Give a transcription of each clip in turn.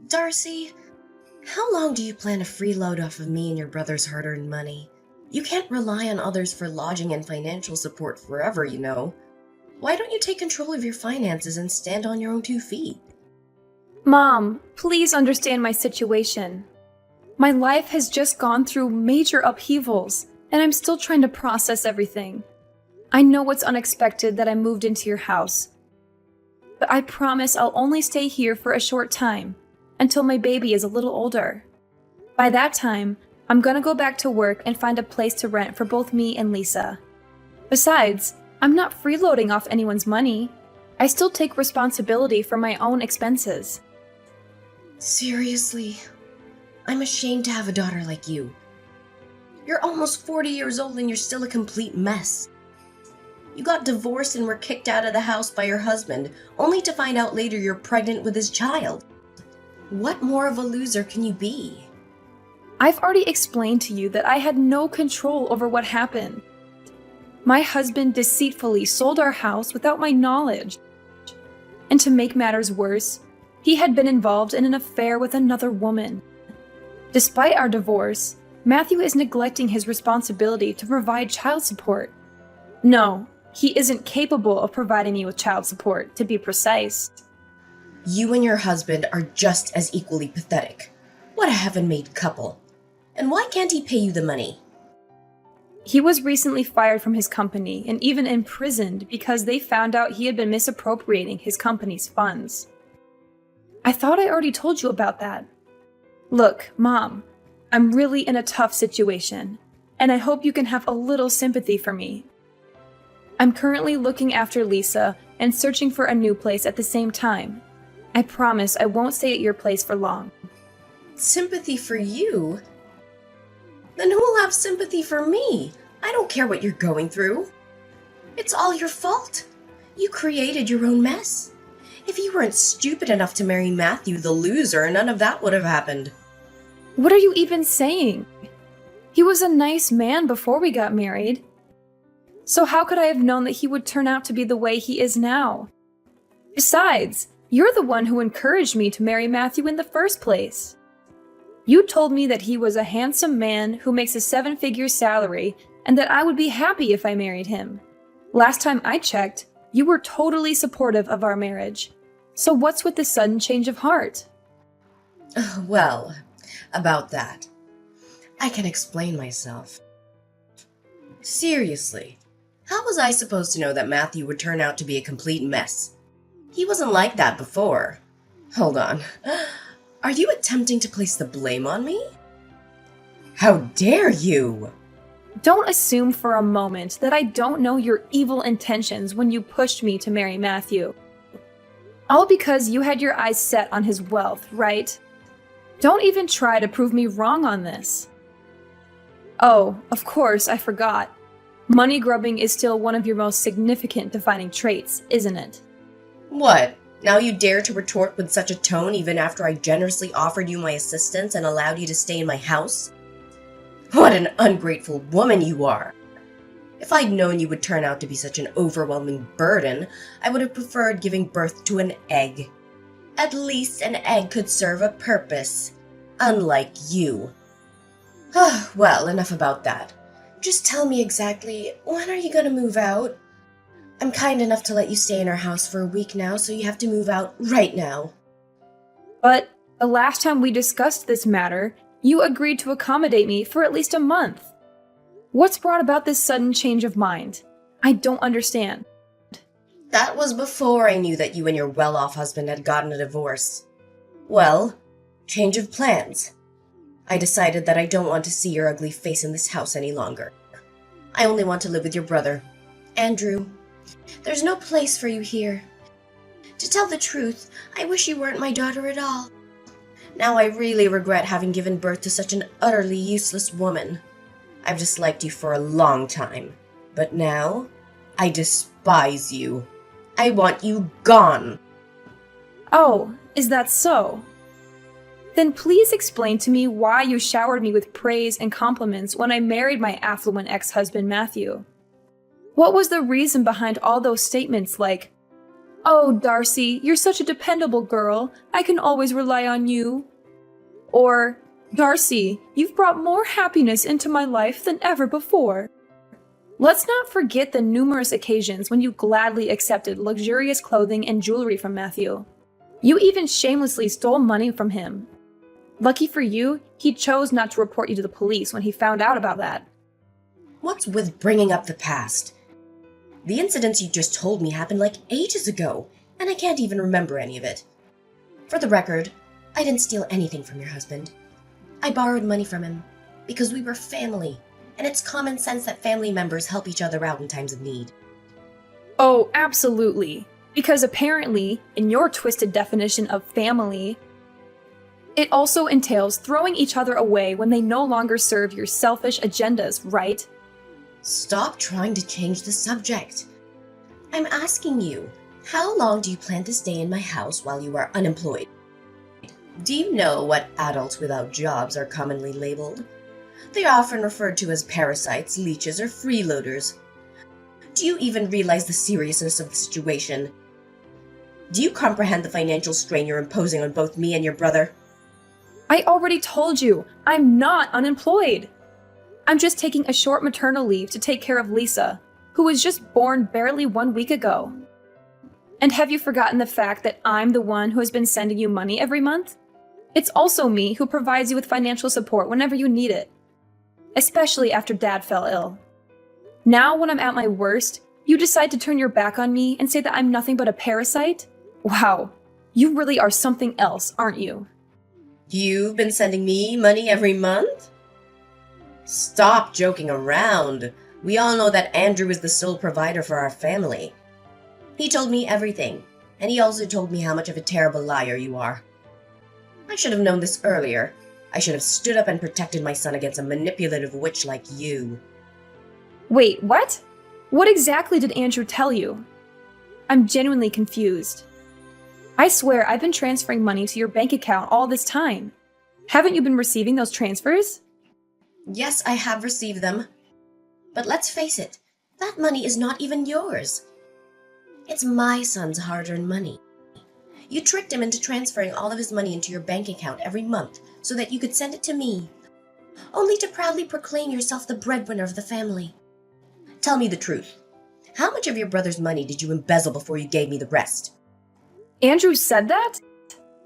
Darcy, how long do you plan to freeload off of me and your brother's hard-earned money? You can't rely on others for lodging and financial support forever, you know. Why don't you take control of your finances and stand on your own 2 feet? Mom, please understand my situation. My life has just gone through major upheavals, and I'm still trying to process everything. I know it's unexpected that I moved into your house, but I promise I'll only stay here for a short time, until my baby is a little older. By that time, I'm gonna go back to work and find a place to rent for both me and Lisa. Besides, I'm not freeloading off anyone's money. I still take responsibility for my own expenses. Seriously, I'm ashamed to have a daughter like you. You're almost 40 years old and you're still a complete mess. You got divorced and were kicked out of the house by your husband, only to find out later you're pregnant with his child. What more of a loser can you be? I've already explained to you that I had no control over what happened. My husband deceitfully sold our house without my knowledge. And to make matters worse, he had been involved in an affair with another woman. Despite our divorce, Matthew is neglecting his responsibility to provide child support. No, he isn't capable of providing me with child support, to be precise. You and your husband are just as equally pathetic. What a heaven-made couple. And why can't he pay you the money? He was recently fired from his company and even imprisoned because they found out he had been misappropriating his company's funds. I thought I already told you about that. Look, Mom, I'm really in a tough situation, and I hope you can have a little sympathy for me. I'm currently looking after Lisa and searching for a new place at the same time. I promise I won't stay at your place for long. Sympathy for you? Then who'll have sympathy for me? I don't care what you're going through. It's all your fault. You created your own mess. If you weren't stupid enough to marry Matthew the loser, none of that would have happened. What are you even saying? He was a nice man before we got married. So how could I have known that he would turn out to be the way he is now? Besides, you're the one who encouraged me to marry Matthew in the first place. You told me that he was a handsome man who makes a 7-figure salary and that I would be happy if I married him. Last time I checked, you were totally supportive of our marriage. So what's with the sudden change of heart? Well, about that, I can explain myself. Seriously, how was I supposed to know that Matthew would turn out to be a complete mess? He wasn't like that before. Hold on. Are you attempting to place the blame on me? How dare you! Don't assume for a moment that I don't know your evil intentions when you pushed me to marry Matthew. All because you had your eyes set on his wealth, right? Don't even try to prove me wrong on this. Oh, of course, I forgot. Money grubbing is still one of your most significant defining traits, isn't it? What? Now you dare to retort with such a tone even after I generously offered you my assistance and allowed you to stay in my house? What an ungrateful woman you are! If I'd known you would turn out to be such an overwhelming burden, I would have preferred giving birth to an egg. At least an egg could serve a purpose, unlike you. Well, enough about that. Just tell me exactly, when are you gonna move out? I'm kind enough to let you stay in our house for a week now, so you have to move out right now. But the last time we discussed this matter, you agreed to accommodate me for at least a month. What's brought about this sudden change of mind? I don't understand. That was before I knew that you and your well-off husband had gotten a divorce. Well, change of plans. I decided that I don't want to see your ugly face in this house any longer. I only want to live with your brother, Andrew. There's no place for you here. To tell the truth, I wish you weren't my daughter at all. Now I really regret having given birth to such an utterly useless woman. I've disliked you for a long time, but now I despise you. I want you gone. Oh, is that so? Then please explain to me why you showered me with praise and compliments when I married my affluent ex-husband Matthew. What was the reason behind all those statements like, "Oh, Darcy, you're such a dependable girl. I can always rely on you." Or, "Darcy, you've brought more happiness into my life than ever before." Let's not forget the numerous occasions when you gladly accepted luxurious clothing and jewelry from Matthew. You even shamelessly stole money from him. Lucky for you, he chose not to report you to the police when he found out about that. What's with bringing up the past? The incidents you just told me happened like ages ago, and I can't even remember any of it. For the record, I didn't steal anything from your husband. I borrowed money from him because we were family, and it's common sense that family members help each other out in times of need. Oh, absolutely. Because apparently, in your twisted definition of family, it also entails throwing each other away when they no longer serve your selfish agendas, right? Stop trying to change the subject. I'm asking you, how long do you plan to stay in my house while you are unemployed? Do you know what adults without jobs are commonly labeled? They are often referred to as parasites, leeches, or freeloaders. Do you even realize the seriousness of the situation? Do you comprehend the financial strain you're imposing on both me and your brother? I already told you, I'm not unemployed. I'm just taking a short maternal leave to take care of Lisa, who was just born barely 1 week ago. And have you forgotten the fact that I'm the one who has been sending you money every month? It's also me who provides you with financial support whenever you need it, especially after Dad fell ill. Now, when I'm at my worst, you decide to turn your back on me and say that I'm nothing but a parasite? Wow, you really are something else, aren't you? You've been sending me money every month? Stop joking around. We all know that Andrew is the sole provider for our family. He told me everything, and he also told me how much of a terrible liar you are. I should have known this earlier. I should have stood up and protected my son against a manipulative witch like you. Wait, what? What exactly did Andrew tell you? I'm genuinely confused. I swear I've been transferring money to your bank account all this time. Haven't you been receiving those transfers? Yes, I have received them. But let's face it, that money is not even yours. It's my son's hard-earned money. You tricked him into transferring all of his money into your bank account every month so that you could send it to me, only to proudly proclaim yourself the breadwinner of the family. Tell me the truth. How much of your brother's money did you embezzle before you gave me the rest? Andrew said that?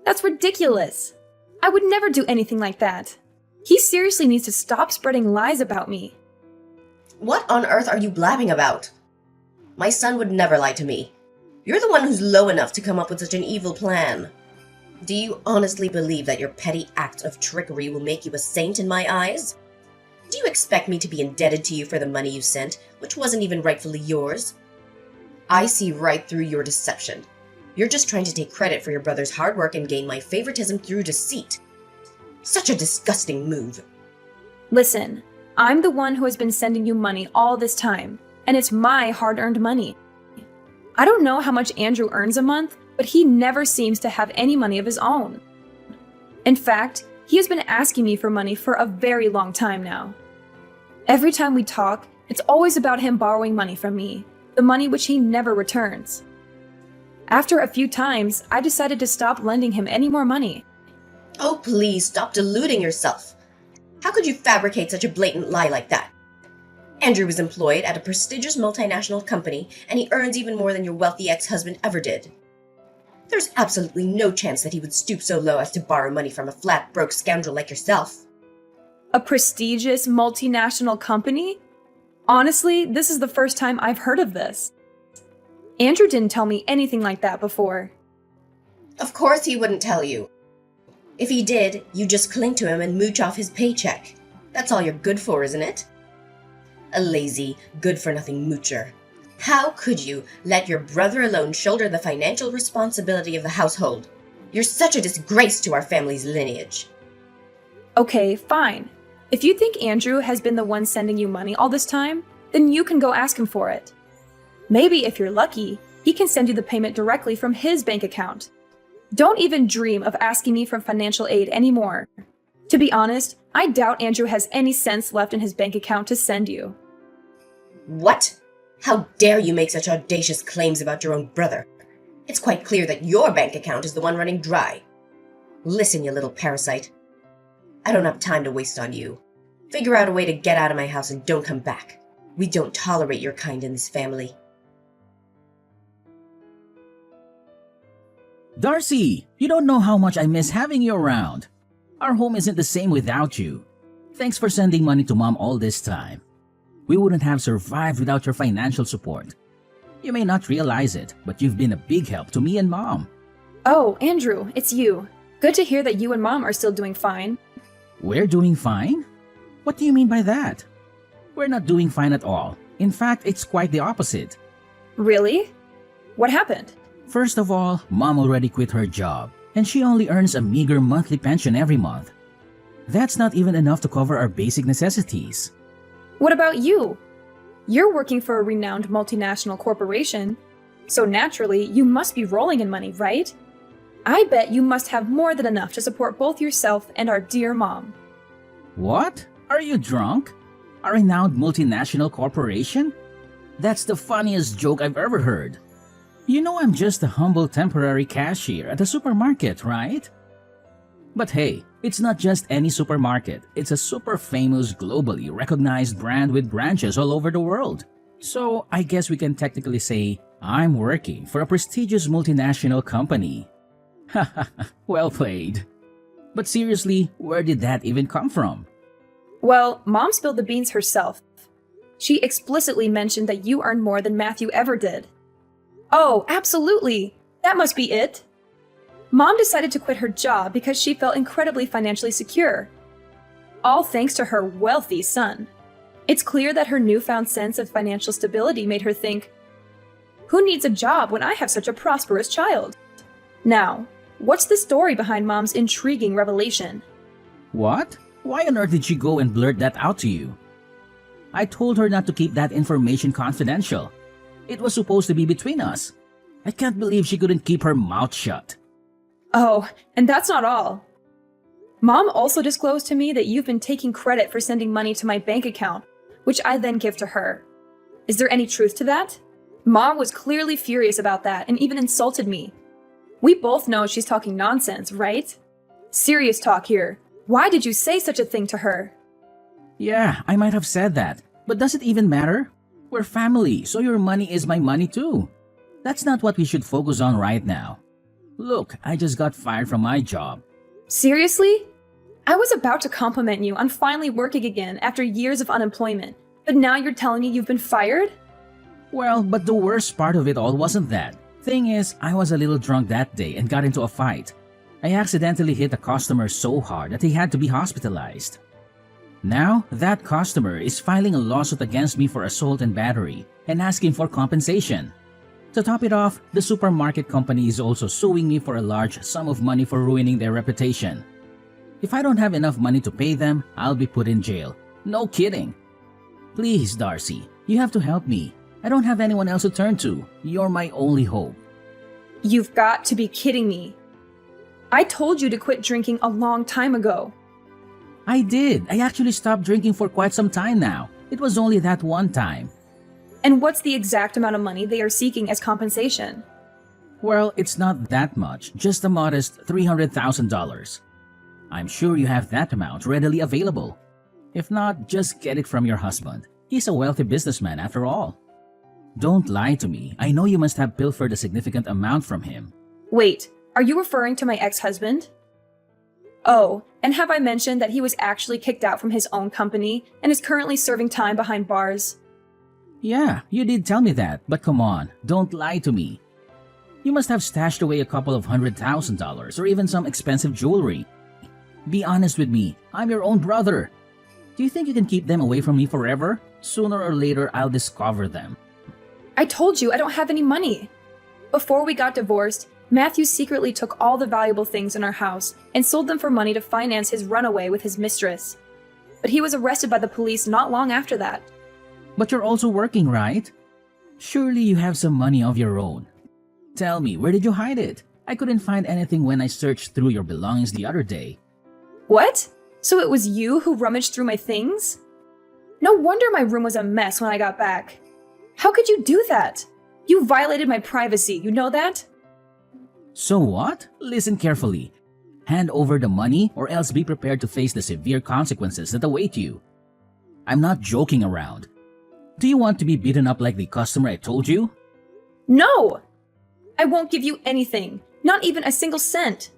That's ridiculous. I would never do anything like that. He seriously needs to stop spreading lies about me. What on earth are you blabbing about? My son would never lie to me. You're the one who's low enough to come up with such an evil plan. Do you honestly believe that your petty acts of trickery will make you a saint in my eyes? Do you expect me to be indebted to you for the money you sent, which wasn't even rightfully yours? I see right through your deception. You're just trying to take credit for your brother's hard work and gain my favoritism through deceit. Such a disgusting move. Listen, I'm the one who has been sending you money all this time, and it's my hard-earned money. I don't know how much Andrew earns a month, but he never seems to have any money of his own. In fact, he has been asking me for money for a very long time now. Every time we talk, it's always about him borrowing money from me, the money which he never returns. After a few times, I decided to stop lending him any more money. Oh, please stop deluding yourself. How could you fabricate such a blatant lie like that? Andrew is employed at a prestigious multinational company, and he earns even more than your wealthy ex-husband ever did. There's absolutely no chance that he would stoop so low as to borrow money from a flat, broke scoundrel like yourself. A prestigious multinational company? Honestly, this is the first time I've heard of this. Andrew didn't tell me anything like that before. Of course he wouldn't tell you. If he did, you just cling to him and mooch off his paycheck. That's all you're good for, isn't it? A lazy, good-for-nothing moocher. How could you let your brother alone shoulder the financial responsibility of the household? You're such a disgrace to our family's lineage. Okay, fine. If you think Andrew has been the one sending you money all this time, then you can go ask him for it. Maybe if you're lucky, he can send you the payment directly from his bank account. Don't even dream of asking me for financial aid anymore. To be honest, I doubt Andrew has any cents left in his bank account to send you. What? How dare you make such audacious claims about your own brother? It's quite clear that your bank account is the one running dry. Listen, you little parasite. I don't have time to waste on you. Figure out a way to get out of my house and don't come back. We don't tolerate your kind in this family. Darcy, you don't know how much I miss having you around. Our home isn't the same without you. Thanks for sending money to Mom all this time. We wouldn't have survived without your financial support. You may not realize it, but you've been a big help to me and Mom. Oh, Andrew, it's you. Good to hear that you and Mom are still doing fine. We're doing fine? What do you mean by that? We're not doing fine at all. In fact, it's quite the opposite. Really? What happened? First of all, Mom already quit her job, and she only earns a meager monthly pension every month. That's not even enough to cover our basic necessities. What about you? You're working for a renowned multinational corporation, so naturally you must be rolling in money, right? I bet you must have more than enough to support both yourself and our dear Mom. What? Are you drunk? A renowned multinational corporation? That's the funniest joke I've ever heard. You know I'm just a humble temporary cashier at a supermarket, right? But hey, it's not just any supermarket. It's a super famous, globally recognized brand with branches all over the world. So I guess we can technically say I'm working for a prestigious multinational company. Haha, well played. But seriously, where did that even come from? Well, Mom spilled the beans herself. She explicitly mentioned that you earn more than Matthew ever did. Oh, absolutely! That must be it! Mom decided to quit her job because she felt incredibly financially secure. All thanks to her wealthy son. It's clear that her newfound sense of financial stability made her think, who needs a job when I have such a prosperous child? Now, what's the story behind Mom's intriguing revelation? What? Why on earth did she go and blurt that out to you? I told her not to keep that information confidential. It was supposed to be between us. I can't believe she couldn't keep her mouth shut. Oh, and that's not all. Mom also disclosed to me that you've been taking credit for sending money to my bank account, which I then give to her. Is there any truth to that? Mom was clearly furious about that and even insulted me. We both know she's talking nonsense, right? Serious talk here. Why did you say such a thing to her? Yeah, I might have said that, but does it even matter? We're family, so your money is my money too. That's not what we should focus on right now. Look, I just got fired from my job. Seriously? I was about to compliment you on finally working again after years of unemployment, but now you're telling me you've been fired? Well, but the worst part of it all wasn't that. Thing is, I was a little drunk that day and got into a fight. I accidentally hit a customer so hard that he had to be hospitalized. Now, that customer is filing a lawsuit against me for assault and battery and asking for compensation. To top it off, the supermarket company is also suing me for a large sum of money for ruining their reputation. If I don't have enough money to pay them, I'll be put in jail. No kidding. Please, Darcy, you have to help me. I don't have anyone else to turn to. You're my only hope. You've got to be kidding me. I told you to quit drinking a long time ago. I did. I actually stopped drinking for quite some time now. It was only that one time. And what's the exact amount of money they are seeking as compensation? Well, it's not that much, just a modest $300,000. I'm sure you have that amount readily available. If not, just get it from your husband. He's a wealthy businessman after all. Don't lie to me. I know you must have pilfered a significant amount from him. Wait, are you referring to my ex-husband? Oh, and have I mentioned that he was actually kicked out from his own company and is currently serving time behind bars? Yeah, you did tell me that, but come on, don't lie to me. You must have stashed away a couple of $100,000 or even some expensive jewelry. Be honest with me, I'm your own brother. Do you think you can keep them away from me forever? Sooner or later, I'll discover them. I told you I don't have any money. Before we got divorced, Matthew secretly took all the valuable things in our house and sold them for money to finance his runaway with his mistress. But he was arrested by the police not long after that. But you're also working, right? Surely you have some money of your own. Tell me, where did you hide it? I couldn't find anything when I searched through your belongings the other day. What? So it was you who rummaged through my things? No wonder my room was a mess when I got back. How could you do that? You violated my privacy, you know that? So what? Listen carefully. Hand over the money or else be prepared to face the severe consequences that await you. I'm not joking around. Do you want to be beaten up like the customer I told you? No! I won't give you anything, not even a single cent.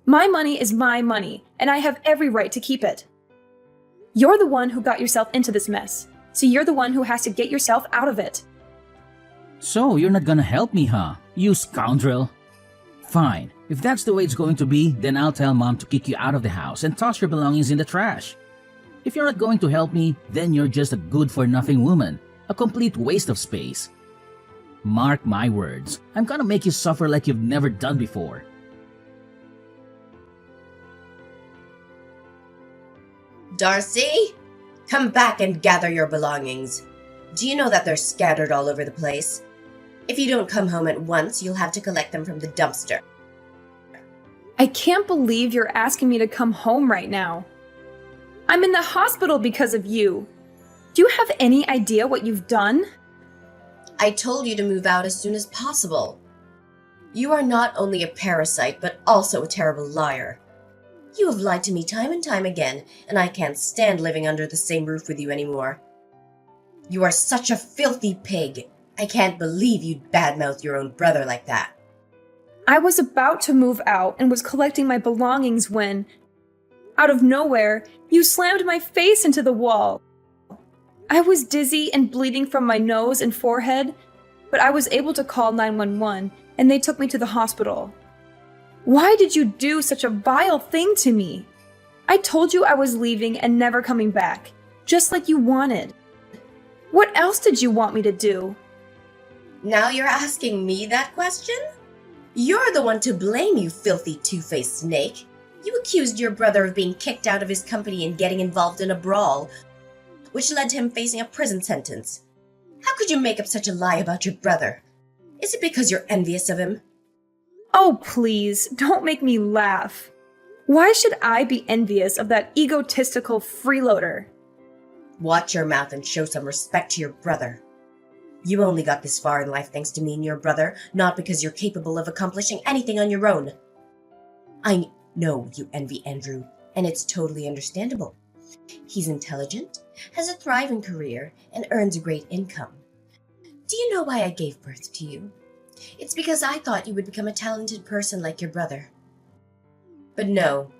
My money is my money, and I have every right to keep it. You're the one who got yourself into this mess, so you're the one who has to get yourself out of it. So you're not gonna help me, huh? You scoundrel. Fine. If that's the way it's going to be, then I'll tell Mom to kick you out of the house and toss your belongings in the trash. If you're not going to help me, then you're just a good-for-nothing woman, a complete waste of space. Mark my words, I'm gonna make you suffer like you've never done before. Darcy, come back and gather your belongings. Do you know that they're scattered all over the place? If you don't come home at once, you'll have to collect them from the dumpster. I can't believe you're asking me to come home right now. I'm in the hospital because of you. Do you have any idea what you've done? I told you to move out as soon as possible. You are not only a parasite, but also a terrible liar. You have lied to me time and time again, and I can't stand living under the same roof with you anymore. You are such a filthy pig. I can't believe you'd badmouth your own brother like that. I was about to move out and was collecting my belongings when, out of nowhere, you slammed my face into the wall. I was dizzy and bleeding from my nose and forehead, but I was able to call 911 and they took me to the hospital. Why did you do such a vile thing to me? I told you I was leaving and never coming back, just like you wanted. What else did you want me to do? Now you're asking me that question? You're the one to blame, you filthy two-faced snake. You accused your brother of being kicked out of his company and getting involved in a brawl, which led to him facing a prison sentence. How could you make up such a lie about your brother? Is it because you're envious of him? Oh, please, don't make me laugh. Why should I be envious of that egotistical freeloader? Watch your mouth and show some respect to your brother. You only got this far in life thanks to me and your brother, not because you're capable of accomplishing anything on your own. I know you envy Andrew, and it's totally understandable. He's intelligent, has a thriving career, and earns a great income. Do you know why I gave birth to you? It's because I thought you would become a talented person like your brother. But no,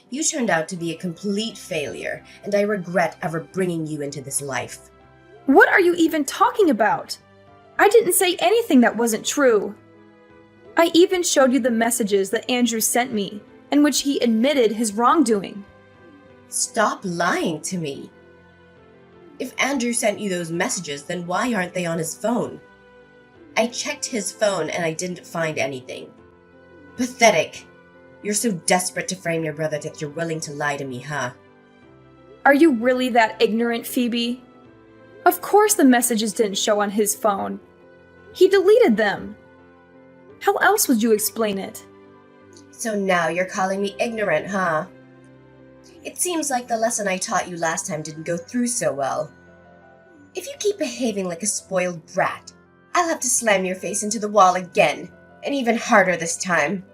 you turned out to be a complete failure, and I regret ever bringing you into this life. What are you even talking about? I didn't say anything that wasn't true. I even showed you the messages that Andrew sent me, in which he admitted his wrongdoing. Stop lying to me. If Andrew sent you those messages, then why aren't they on his phone? I checked his phone and I didn't find anything. Pathetic. You're so desperate to frame your brother that you're willing to lie to me, huh? Are you really that ignorant, Phoebe? Of course the messages didn't show on his phone. He deleted them. How else would you explain it? So now you're calling me ignorant, huh? It seems like the lesson I taught you last time didn't go through so well. If you keep behaving like a spoiled brat, I'll have to slam your face into the wall again, and even harder this time.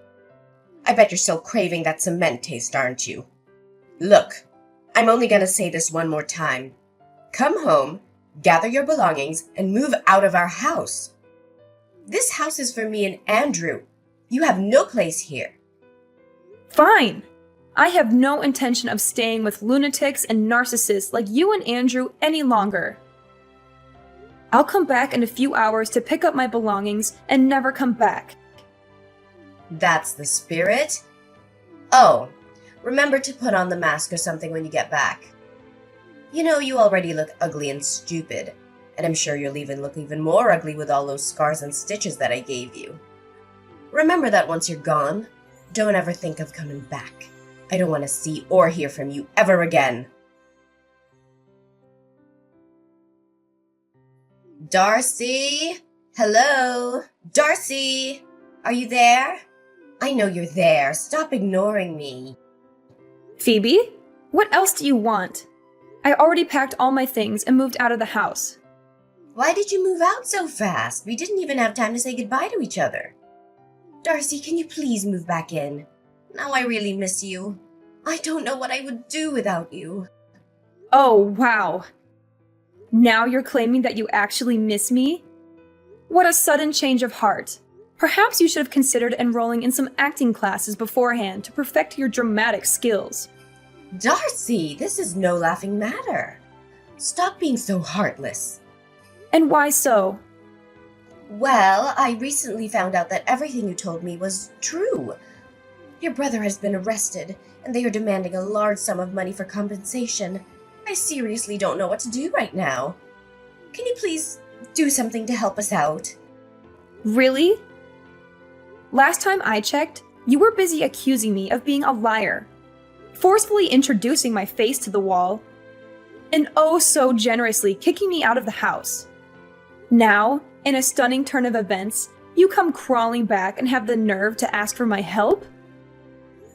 I bet you're still craving that cement taste, aren't you? Look, I'm only gonna say this one more time. Come home, gather your belongings, and move out of our house. This house is for me and Andrew. You have no place here. Fine. I have no intention of staying with lunatics and narcissists like you and Andrew any longer. I'll come back in a few hours to pick up my belongings and never come back. That's the spirit? Oh, remember to put on the mask or something when you get back. You know, you already look ugly and stupid, and I'm sure you'll even look even more ugly with all those scars and stitches that I gave you. Remember that once you're gone, don't ever think of coming back. I don't want to see or hear from you ever again. Darcy? Hello? Darcy? Are you there? I know you're there. Stop ignoring me. Phoebe? What else do you want? I already packed all my things and moved out of the house. Why did you move out so fast? We didn't even have time to say goodbye to each other. Darcy, can you please move back in? Now I really miss you. I don't know what I would do without you. Oh, wow. Now you're claiming that you actually miss me? What a sudden change of heart. Perhaps you should have considered enrolling in some acting classes beforehand to perfect your dramatic skills. Darcy, this is no laughing matter. Stop being so heartless. And why so? Well, I recently found out that everything you told me was true. Your brother has been arrested, and they are demanding a large sum of money for compensation. I seriously don't know what to do right now. Can you please do something to help us out? Really? Last time I checked, you were busy accusing me of being a liar, forcefully introducing my face to the wall, and oh so generously kicking me out of the house. Now, in a stunning turn of events, you come crawling back and have the nerve to ask for my help?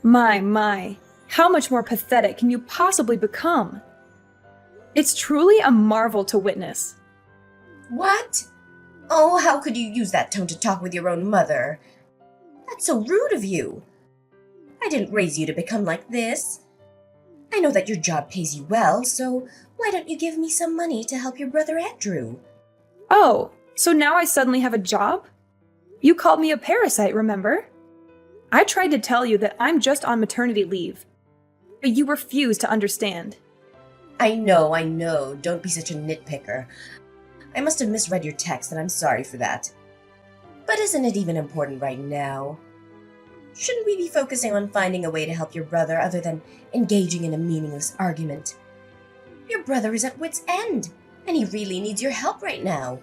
My, how much more pathetic can you possibly become? It's truly a marvel to witness. What? Oh, how could you use that tone to talk with your own mother? That's so rude of you. I didn't raise you to become like this. I know that your job pays you well, so why don't you give me some money to help your brother Andrew? Oh, so now I suddenly have a job? You called me a parasite, remember? I tried to tell you that I'm just on maternity leave, but you refused to understand. I know. Don't be such a nitpicker. I must have misread your text, and I'm sorry for that. But isn't it even important right now? Shouldn't we be focusing on finding a way to help your brother other than engaging in a meaningless argument? Your brother is at wit's end, and he really needs your help right now.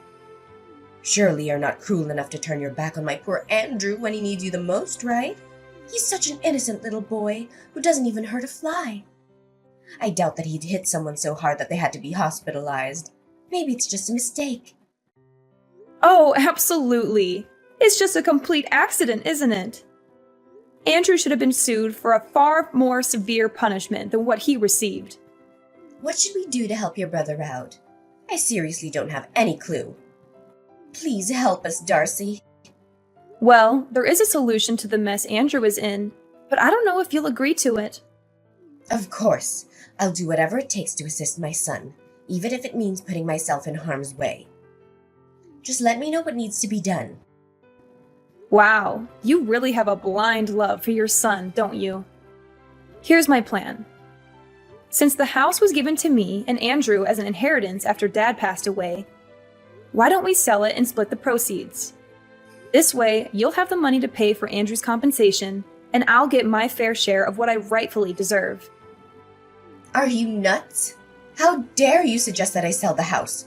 Surely you're not cruel enough to turn your back on my poor Andrew when he needs you the most, right? He's such an innocent little boy who doesn't even hurt a fly. I doubt that he'd hit someone so hard that they had to be hospitalized. Maybe it's just a mistake. Oh, absolutely. It's just a complete accident, isn't it? Andrew should have been sued for a far more severe punishment than what he received. What should we do to help your brother out? I seriously don't have any clue. Please help us, Darcy. Well, there is a solution to the mess Andrew is in, but I don't know if you'll agree to it. Of course. I'll do whatever it takes to assist my son, even if it means putting myself in harm's way. Just let me know what needs to be done. Wow, you really have a blind love for your son, don't you? Here's my plan. Since the house was given to me and Andrew as an inheritance after Dad passed away, why don't we sell it and split the proceeds? This way, you'll have the money to pay for Andrew's compensation, and I'll get my fair share of what I rightfully deserve. Are you nuts? How dare you suggest that I sell the house?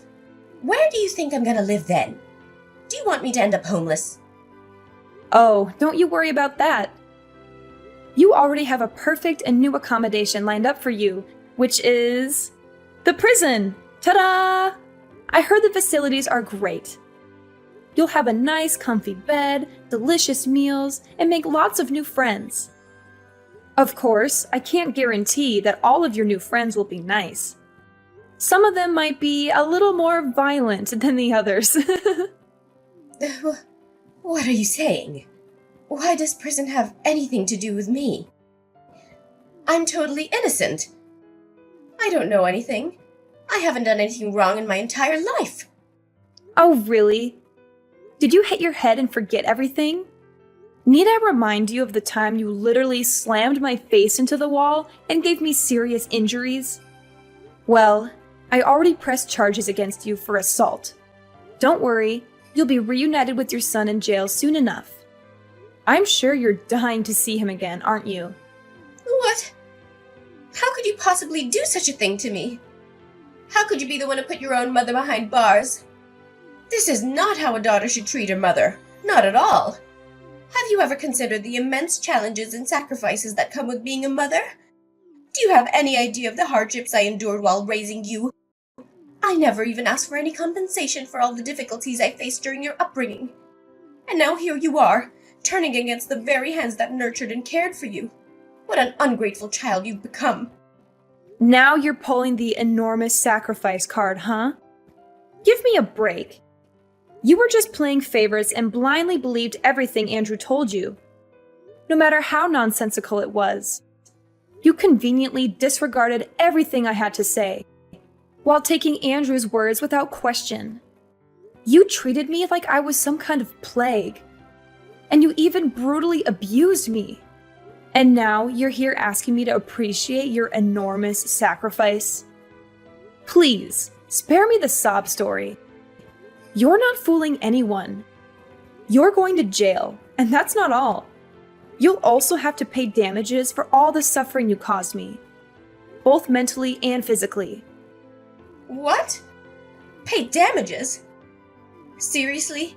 Where do you think I'm gonna live then? Do you want me to end up homeless? Oh, don't you worry about that. You already have a perfect and new accommodation lined up for you, which is the prison. Ta-da! I heard the facilities are great. You'll have a nice, comfy bed, delicious meals, and make lots of new friends. Of course, I can't guarantee that all of your new friends will be nice. Some of them might be a little more violent than the others. What are you saying? Why does prison have anything to do with me? I'm totally innocent. I don't know anything. I haven't done anything wrong in my entire life. Oh, really? Did you hit your head and forget everything? Need I remind you of the time you literally slammed my face into the wall and gave me serious injuries? Well, I already pressed charges against you for assault. Don't worry, you'll be reunited with your son in jail soon enough. I'm sure you're dying to see him again, aren't you? What? How could you possibly do such a thing to me? How could you be the one to put your own mother behind bars? This is not how a daughter should treat her mother. Not at all. Have you ever considered the immense challenges and sacrifices that come with being a mother? Do you have any idea of the hardships I endured while raising you? I never even asked for any compensation for all the difficulties I faced during your upbringing. And now here you are, turning against the very hands that nurtured and cared for you. What an ungrateful child you've become. Now you're pulling the enormous sacrifice card, huh? Give me a break. You were just playing favorites and blindly believed everything Andrew told you, no matter how nonsensical it was. You conveniently disregarded everything I had to say, while taking Andrew's words without question. You treated me like I was some kind of plague, and you even brutally abused me. And now you're here asking me to appreciate your enormous sacrifice? Please, spare me the sob story. You're not fooling anyone. You're going to jail, and that's not all. You'll also have to pay damages for all the suffering you caused me, both mentally and physically. What? Pay damages? Seriously?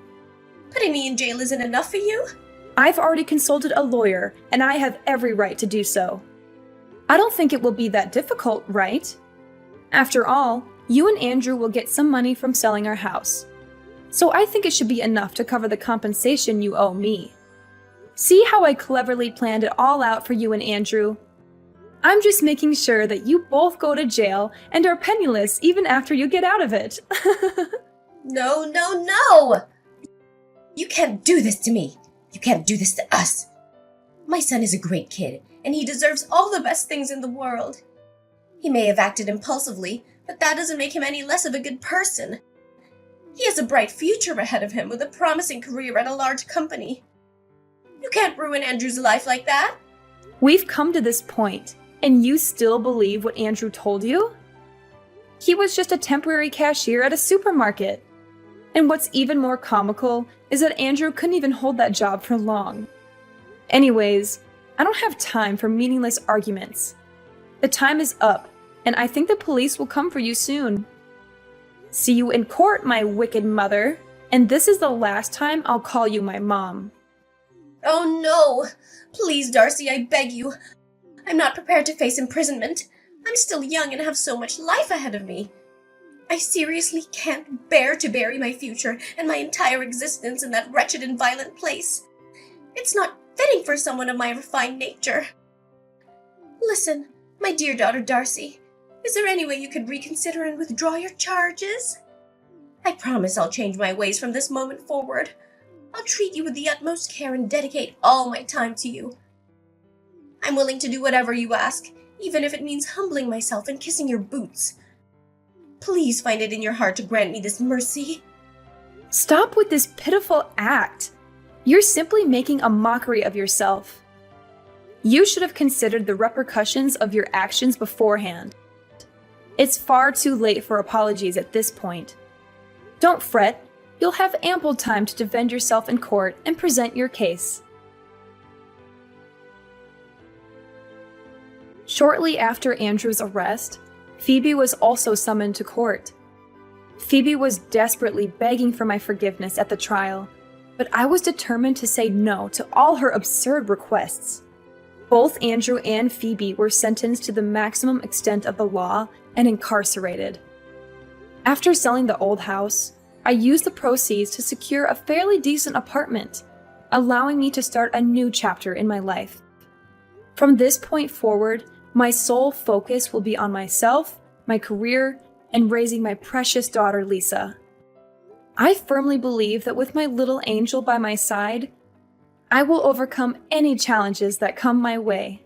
Putting me in jail isn't enough for you? I've already consulted a lawyer, and I have every right to do so. I don't think it will be that difficult, right? After all, you and Andrew will get some money from selling our house. So I think it should be enough to cover the compensation you owe me. See how I cleverly planned it all out for you and Andrew? I'm just making sure that you both go to jail and are penniless even after you get out of it. No, no, no! You can't do this to me. You can't do this to us. My son is a great kid, and he deserves all the best things in the world. He may have acted impulsively, but that doesn't make him any less of a good person. He has a bright future ahead of him with a promising career at a large company. You can't ruin Andrew's life like that. We've come to this point, and you still believe what Andrew told you? He was just a temporary cashier at a supermarket. And what's even more comical is that Andrew couldn't even hold that job for long. Anyways, I don't have time for meaningless arguments. The time is up, and I think the police will come for you soon. See you in court, my wicked mother, and this is the last time I'll call you my mom. Oh no! Please, Darcy, I beg you. I'm not prepared to face imprisonment. I'm still young and have so much life ahead of me. I seriously can't bear to bury my future and my entire existence in that wretched and violent place. It's not fitting for someone of my refined nature. Listen, my dear daughter Darcy, is there any way you could reconsider and withdraw your charges? I promise I'll change my ways from this moment forward. I'll treat you with the utmost care and dedicate all my time to you. I'm willing to do whatever you ask, even if it means humbling myself and kissing your boots. Please find it in your heart to grant me this mercy. Stop with this pitiful act. You're simply making a mockery of yourself. You should have considered the repercussions of your actions beforehand. It's far too late for apologies at this point. Don't fret. You'll have ample time to defend yourself in court and present your case. Shortly after Andrew's arrest, Phoebe was also summoned to court. Phoebe was desperately begging for my forgiveness at the trial, but I was determined to say no to all her absurd requests. Both Andrew and Phoebe were sentenced to the maximum extent of the law and incarcerated. After selling the old house, I used the proceeds to secure a fairly decent apartment, allowing me to start a new chapter in my life. From this point forward, my sole focus will be on myself, my career, and raising my precious daughter, Lisa. I firmly believe that with my little angel by my side, I will overcome any challenges that come my way.